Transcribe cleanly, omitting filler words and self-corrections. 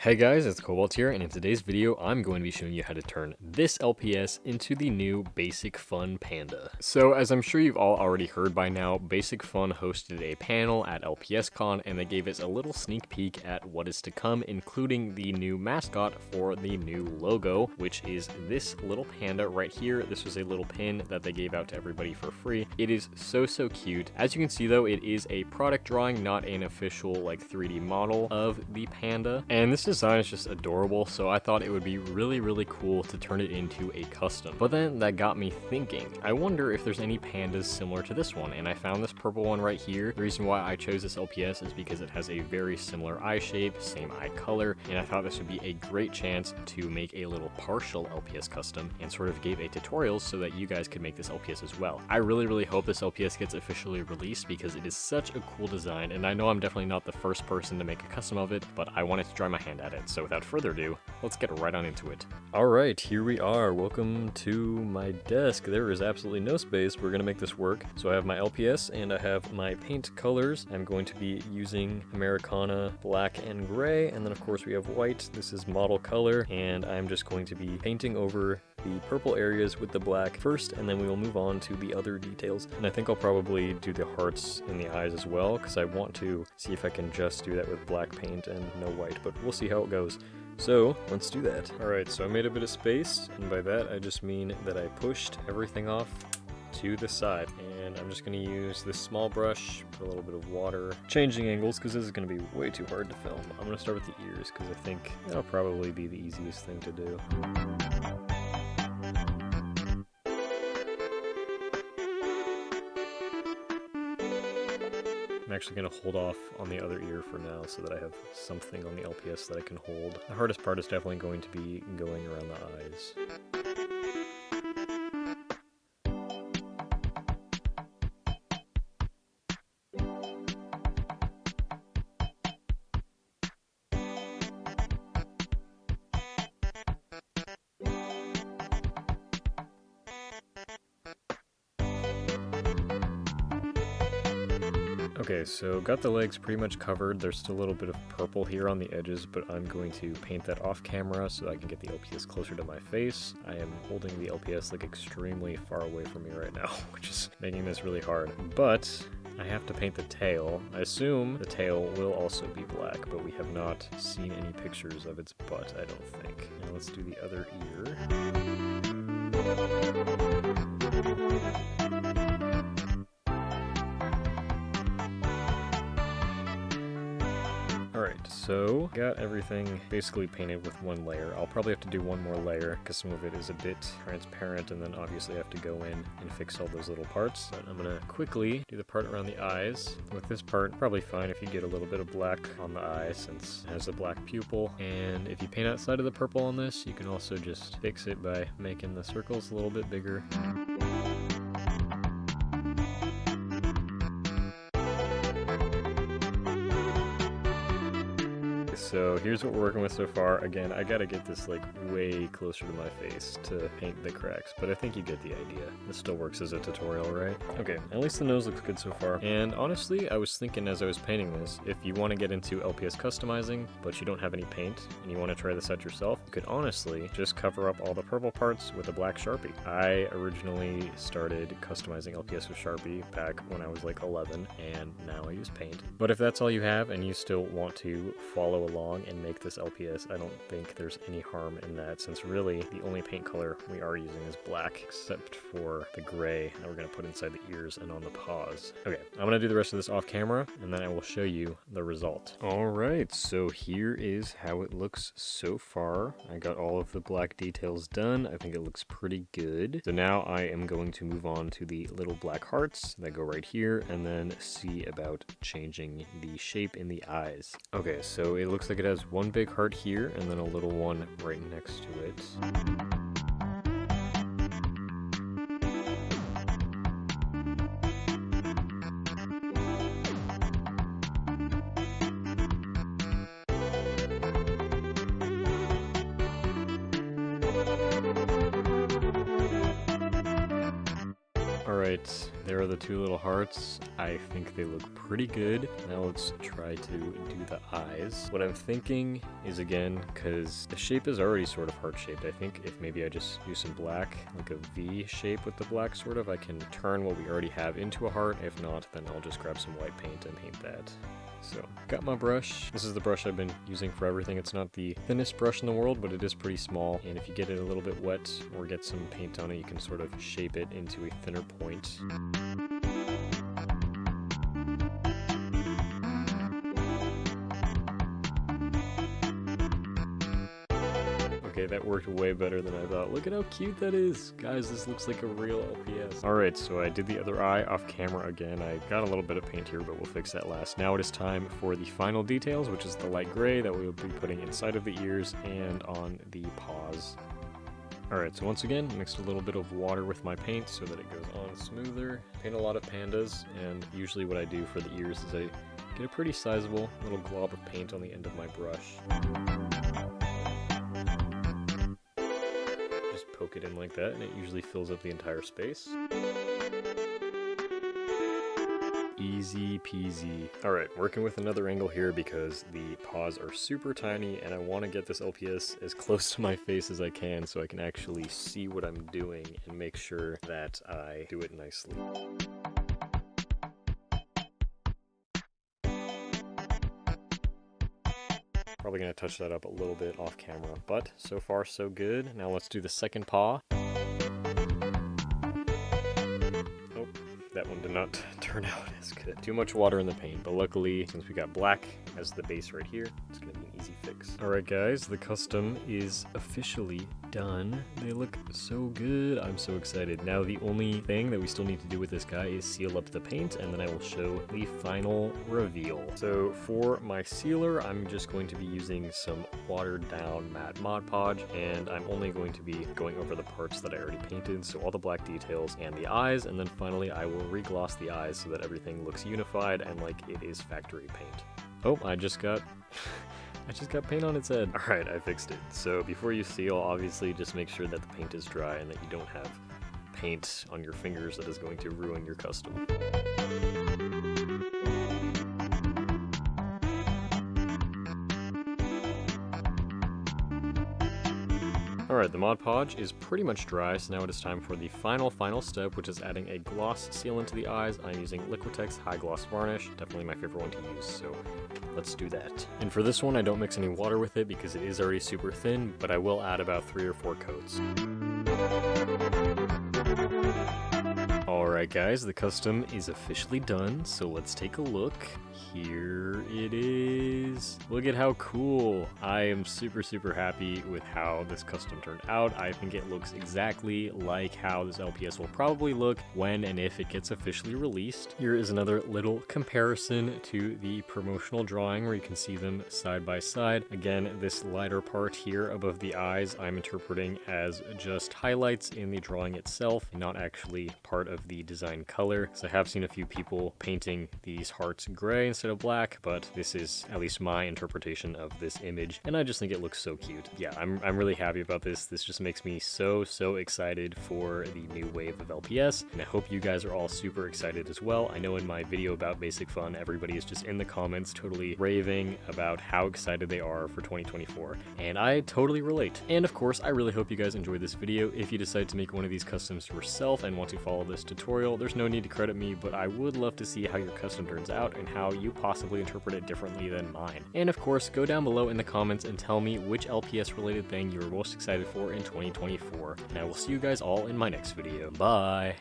Hey guys, it's Cobalt here, and in today's video, I'm going to be showing you how to turn this LPS into the new Basic Fun Panda. So, as I'm sure you've all already heard by now, Basic Fun hosted a panel at LPS Con, and they gave us a little sneak peek at what is to come, including the new mascot for the new logo, which is this little panda right here. This was a little pin that they gave out to everybody for free. It is so cute. As you can see though, it is a product drawing, not an official like 3D model of the panda, and this design is just adorable, so I thought it would be really cool to turn it into a custom. But then that got me thinking, I wonder if there's any pandas similar to this one, and I found this purple one right here. The reason why I chose this LPS is because it has a very similar eye shape, same eye color, and I thought this would be a great chance to make a little partial LPS custom, and sort of gave a tutorial so that you guys could make this LPS as well. I really hope this LPS gets officially released because it is such a cool design, and I know I'm definitely not the first person to make a custom of it, but I wanted to try my hand at it. So without further ado, let's get right on into it. Alright, here we are. Welcome to my desk. There is absolutely no space. We're going to make this work. So I have my LPS and I have my paint colors. I'm going to be using Americana black and gray, and then of course we have white. This is model color, and I'm just going to be painting over the purple areas with the black first, and then we will move on to the other details. And I think I'll probably do the hearts in the eyes as well, because I want to see if I can just do that with black paint and no white, but we'll see how it goes. So let's do that. Alright, so I made a bit of space, and by that I just mean that I pushed everything off to the side, and I'm just going to use this small brush, put a little bit of water, changing angles because this is going to be way too hard to film. I'm going to start with the ears because I think that'll probably be the easiest thing to do. I'm actually going to hold off on the other ear for now so that I have something on the LPS that I can hold. The hardest part is definitely going to be going around the eyes. Okay, so got the legs pretty much covered. There's still a little bit of purple here on the edges, but I'm going to paint that off camera so I can get the LPS closer to my face. I am holding the LPS like extremely far away from me right now, which is making this really hard. But I have to paint the tail. I assume the tail will also be black, but we have not seen any pictures of its butt, I don't think. Now let's do the other ear. Alright, so got everything basically painted with one layer. I'll probably have to do one more layer because some of it is a bit transparent, and then obviously I have to go in and fix all those little parts. But I'm going to quickly do the part around the eyes. With this part, probably fine if you get a little bit of black on the eye since it has a black pupil. And if you paint outside of the purple on this, you can also just fix it by making the circles a little bit bigger. So here's what we're working with so far. Again, I gotta get this like way closer to my face to paint the cracks, but I think you get the idea. This still works as a tutorial, right? Okay, at least the nose looks good so far. And honestly, I was thinking as I was painting this, if you want to get into LPS customizing, but you don't have any paint, and you want to try this out yourself, you could honestly just cover up all the purple parts with a black Sharpie. I originally started customizing LPS with Sharpie back when I was like 11, and now I use paint. But if that's all you have, and you still want to follow along and make this LPS, I don't think there's any harm in that, since really the only paint color we are using is black, except for the gray that we're going to put inside the ears and on the paws. Okay, I'm going to do the rest of this off camera, and then I will show you the result. Alright, so here is how it looks so far. I got all of the black details done. I think it looks pretty good. So now I am going to move on to the little black hearts that go right here, and then see about changing the shape in the eyes. Okay, so it looks like it has one big heart here and then a little one right next to it. Alright, there are the two little hearts. I think they look pretty good. Now let's try to do the eyes. What I'm thinking is, again, because the shape is already sort of heart-shaped, I think if maybe I just use some black, like a V shape with the black sort of, I can turn what we already have into a heart. If not, then I'll just grab some white paint and paint that. So, got my brush. This is the brush I've been using for everything. It's not the thinnest brush in the world, but it is pretty small. And if you get it a little bit wet or get some paint on it, you can sort of shape it into a thinner point. Okay, that worked way better than I thought. Look at how cute that is. Guys, this looks like a real LPS. Alright, so I did the other eye off camera again. I got a little bit of paint here, but we'll fix that last. Now it is time for the final details, which is the light gray that we will be putting inside of the ears and on the paws. Alright, so once again, mixed a little bit of water with my paint so that it goes on smoother. Paint a lot of pandas, and usually what I do for the ears is I get a pretty sizable little glob of paint on the end of my brush. Poke it in like that, and it usually fills up the entire space. Easy peasy. Alright, working with another angle here because the paws are super tiny and I want to get this LPS as close to my face as I can so I can actually see what I'm doing and make sure that I do it nicely. Probably going to touch that up a little bit off camera, but so far so good. Now let's do the second paw. Oh, that one did not turn out as good. Too much water in the paint, but luckily, since we got black as the base right here, it's going to be an easy fix. Alright guys, the custom is officially done. They look so good. I'm so excited. Now the only thing that we still need to do with this guy is seal up the paint, and then I will show the final reveal. So for my sealer, I'm just going to be using some watered down matte Mod Podge, and I'm only going to be going over the parts that I already painted, so all the black details and the eyes, and then finally I will re-gloss the eyes so that everything looks unified and like it is factory paint. Oh, I just got paint on its head. Alright, I fixed it. So before you seal, obviously just make sure that the paint is dry and that you don't have paint on your fingers that is going to ruin your custom. Alright, the Mod Podge is pretty much dry, so now it is time for the final step, which is adding a gloss sealant to the eyes. I'm using Liquitex High Gloss Varnish, definitely my favorite one to use, so let's do that. And for this one, I don't mix any water with it because it is already super thin, but I will add about 3 or 4 coats. Alright guys, the custom is officially done, so let's take a look. Here it is. Look at how cool. I am super happy with how this custom turned out. I think it looks exactly like how this LPS will probably look when and if it gets officially released. Here is another little comparison to the promotional drawing where you can see them side by side. Again, this lighter part here above the eyes I'm interpreting as just highlights in the drawing itself, not actually part of the design color. So I have seen a few people painting these hearts gray instead of black, but this is at least my interpretation of this image, and I just think it looks so cute. Yeah, I'm really happy about this. This just makes me so excited for the new wave of LPS, and I hope you guys are all super excited as well. I know in my video about Basic Fun, everybody is just in the comments totally raving about how excited they are for 2024, and I totally relate. And of course, I really hope you guys enjoyed this video. If you decide to make one of these customs yourself and want to follow this tutorial, there's no need to credit me, but I would love to see how your custom turns out and how you possibly interpret it differently than mine. And of course, go down below in the comments and tell me which LPS related thing you're most excited for in 2024. And I will see you guys all in my next video. Bye!